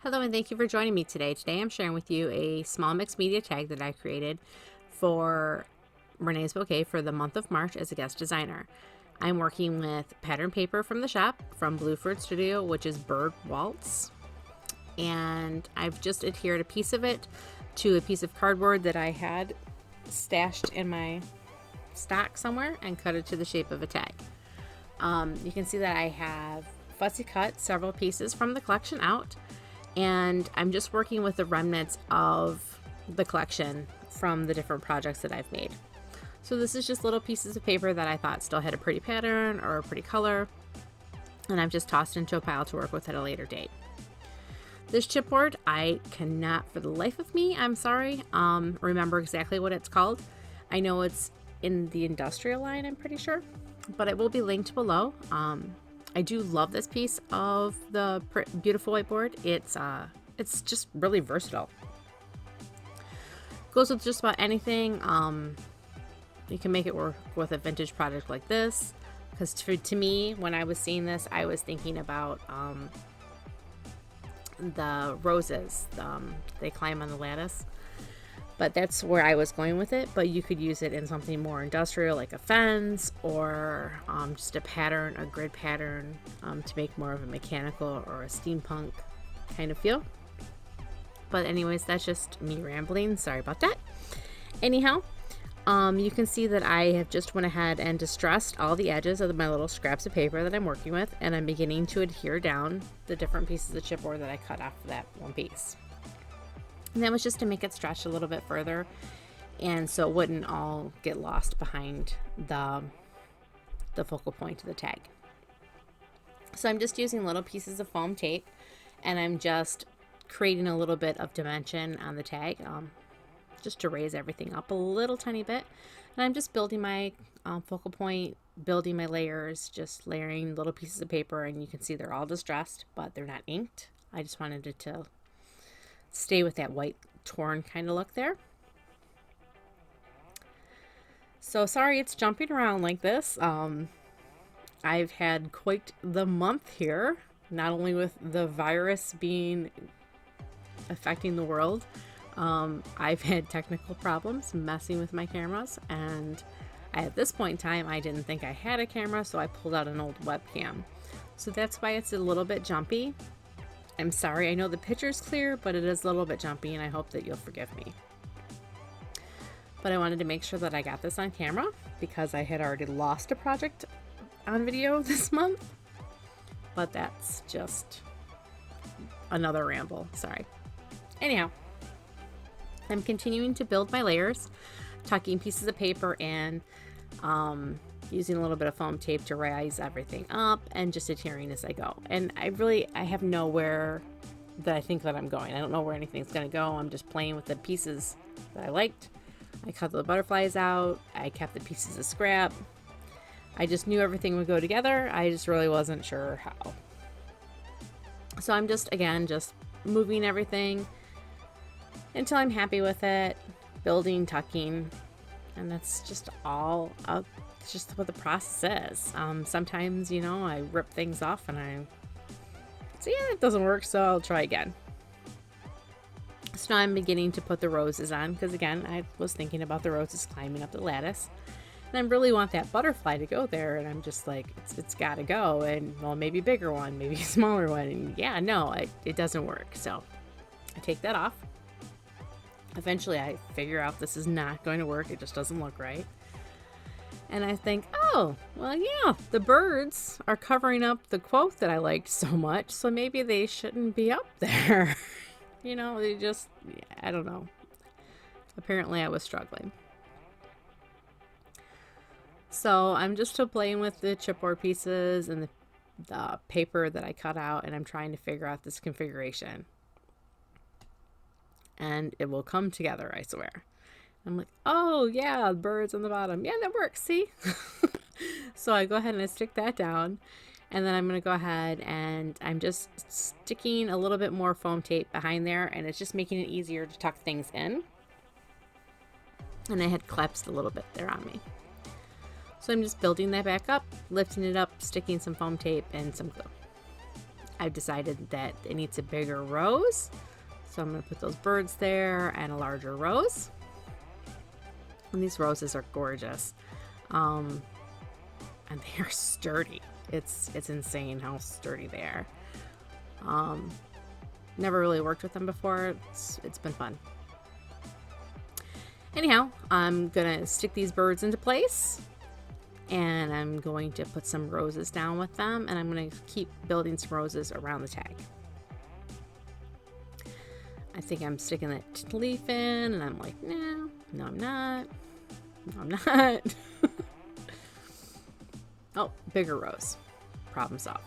Hello and thank you for joining me today. Today I'm sharing with you a small mixed media tag that I created for Renee's Bouquet for the month of March as a guest designer. I'm working with pattern paper from the shop from Blueford Studio, which is Bird Waltz. And I've just adhered a piece of it to a piece of cardboard that I had stashed in my stock somewhere and cut it to the shape of a tag. You can see that I have fussy cut several pieces from the collection out. And I'm just working with the remnants of the collection from the different projects that I've made. So this is just little pieces of paper that I thought still had a pretty pattern or a pretty color, and I've just tossed into a pile to work with at a later date. This chipboard, I cannot for the life of me, I'm sorry, remember exactly what it's called. I know it's in the industrial line, I'm pretty sure, but it will be linked below. I do love this piece of the beautiful whiteboard. It's just really versatile. Goes with just about anything. You can make it work with a vintage project like this. Because to me, when I was seeing this, I was thinking about the roses. They climb on the lattice. But that's where I was going with it. But you could use it in something more industrial, like a fence, or just a pattern, a grid pattern, to make more of a mechanical or a steampunk kind of feel. But anyways, that's just me rambling. Sorry about that. Anyhow, you can see that I have just went ahead and distressed all the edges of my little scraps of paper that I'm working with, and I'm beginning to adhere down the different pieces of chipboard that I cut off of that one piece. And that was just to make it stretch a little bit further, and so it wouldn't all get lost behind the focal point of the tag. So I'm just using little pieces of foam tape, and I'm just creating a little bit of dimension on the tag, just to raise everything up a little tiny bit. And I'm just building my focal point, building my layers, just layering little pieces of paper, and you can see they're all distressed, but they're not inked. I just wanted it to stay with that white torn kind of look there. So sorry it's jumping around like this. I've had quite the month here, not only with the virus being affecting the world. I've had technical problems messing with my cameras, and at this point in time I didn't think I had a camera, so I pulled out an old webcam. So that's why it's a little bit jumpy. I'm sorry, I know the picture's clear, but it is a little bit jumpy, and I hope that you'll forgive me. But I wanted to make sure that I got this on camera because I had already lost a project on video this month. But that's just another ramble, sorry. Anyhow, I'm continuing to build my layers, tucking pieces of paper in, using a little bit of foam tape to rise everything up, and just adhering as I go. And I have nowhere that I think that I'm going. I don't know where anything's going to go. I'm just playing with the pieces that I liked. I cut the butterflies out. I kept the pieces of scrap. I just knew everything would go together. I just really wasn't sure how. So I'm just moving everything until I'm happy with it, building, tucking, and that's just all it's just what the process is. Sometimes, I rip things off and it doesn't work, so I'll try again. So now I'm beginning to put the roses on, because again, I was thinking about the roses climbing up the lattice, and I really want that butterfly to go there, and I'm just like, it's gotta go, and well, maybe a bigger one, maybe a smaller one, and yeah, no, it doesn't work, so I take that off. Eventually I figure out this is not going to work, it just doesn't look right. And I think, oh, well, yeah, the birds are covering up the quote that I liked so much, so maybe they shouldn't be up there. I don't know. Apparently I was struggling. So I'm just still playing with the chipboard pieces and the paper that I cut out, and I'm trying to figure out this configuration. And it will come together, I swear. I'm like, oh yeah, birds on the bottom. Yeah, that works, see? So I go ahead and I stick that down. And then I'm going to go ahead and I'm just sticking a little bit more foam tape behind there. And it's just making it easier to tuck things in. And I had collapsed a little bit there on me. So I'm just building that back up, lifting it up, sticking some foam tape and some glue. I've decided that it needs a bigger rose. So I'm going to put those birds there and a larger rose. And these roses are gorgeous. And they are sturdy. It's insane how sturdy they are. Never really worked with them before. It's been fun. Anyhow, I'm gonna stick these birds into place, and I'm going to put some roses down with them, and I'm gonna keep building some roses around the tag. I think I'm sticking that leaf in, and I'm like, no, I'm not. No, I'm not. Oh, bigger rose. Problem solved.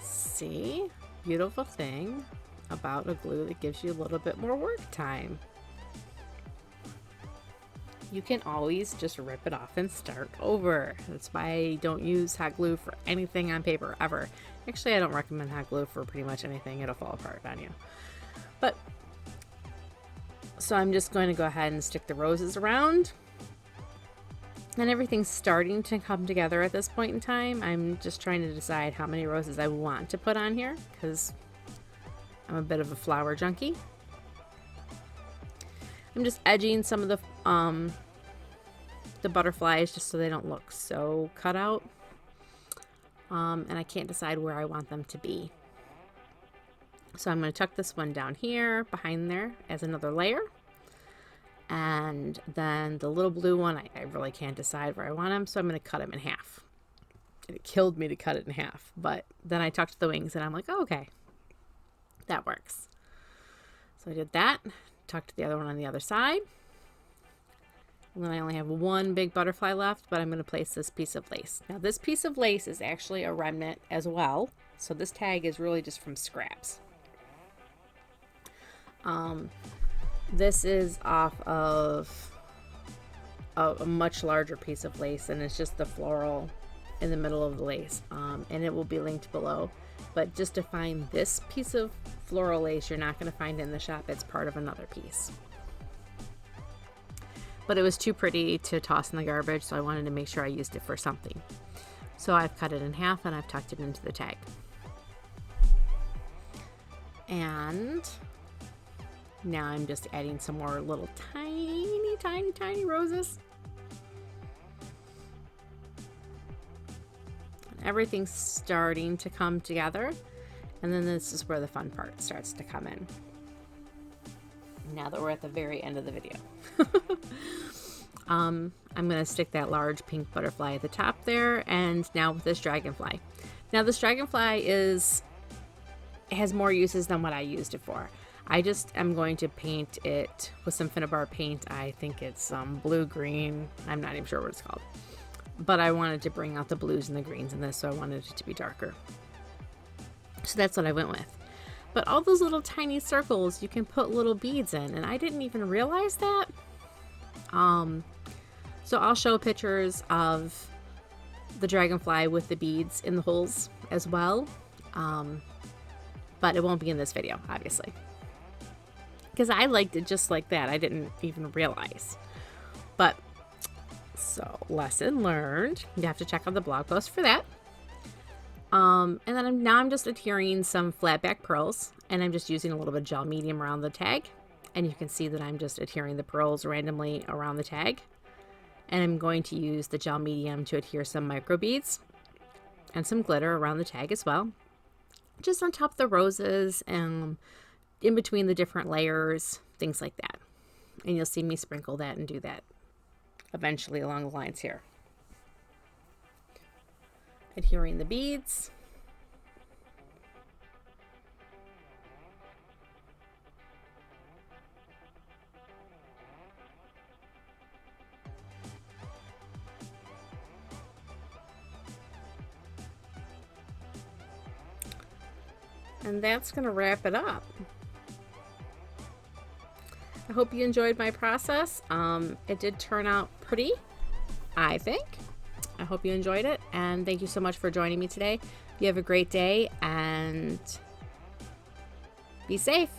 See? Beautiful thing about a glue that gives you a little bit more work time. You can always just rip it off and start over. That's why I don't use hot glue for anything on paper ever. Actually, I don't recommend hot glue for pretty much anything. It'll fall apart on you. But so I'm just going to go ahead and stick the roses around. And everything's starting to come together at this point in time. I'm just trying to decide how many roses I want to put on here because I'm a bit of a flower junkie. I'm just edging some of the butterflies just so they don't look so cut out. And I can't decide where I want them to be. So I'm going to tuck this one down here behind there as another layer. And then the little blue one, I really can't decide where I want them, so I'm going to cut them in half. It killed me to cut it in half, but then I tucked the wings and I'm like, oh, okay, that works. So I did that, tucked the other one on the other side. And then I only have one big butterfly left, but I'm going to place this piece of lace. Now this piece of lace is actually a remnant as well, so this tag is really just from scraps. This is off of a much larger piece of lace, and it's just the floral in the middle of the lace, and it will be linked below. But just to find this piece of floral lace, you're not going to find it in the shop. It's part of another piece. But it was too pretty to toss in the garbage, so I wanted to make sure I used it for something. So I've cut it in half and I've tucked it into the tag. And now I'm just adding some more little tiny roses. Everything's starting to come together, and then this is where the fun part starts to come in. Now that we're at the very end of the video. I'm going to stick that large pink butterfly at the top there, and now with this dragonfly. Now this dragonfly has more uses than what I used it for. I just am going to paint it with some Finnabar paint. I think it's blue-green. I'm not even sure what it's called. But I wanted to bring out the blues and the greens in this, so I wanted it to be darker. So that's what I went with. But all those little tiny circles, you can put little beads in, and I didn't even realize that. So I'll show pictures of the dragonfly with the beads in the holes as well. But it won't be in this video, obviously. Because I liked it just like that. I didn't even realize. But, so, lesson learned. You have to check out the blog post for that. And then now I'm just adhering some flatback pearls. And I'm just using a little bit of gel medium around the tag. And you can see that I'm just adhering the pearls randomly around the tag. And I'm going to use the gel medium to adhere some micro beads. And some glitter around the tag as well. Just on top of the roses and in between the different layers, things like that. And you'll see me sprinkle that and do that eventually along the lines here. Adhering the beads. And that's going to wrap it up. I hope you enjoyed my process. It did turn out pretty, I think. I hope you enjoyed it, and thank you so much for joining me today. You have a great day, and be safe.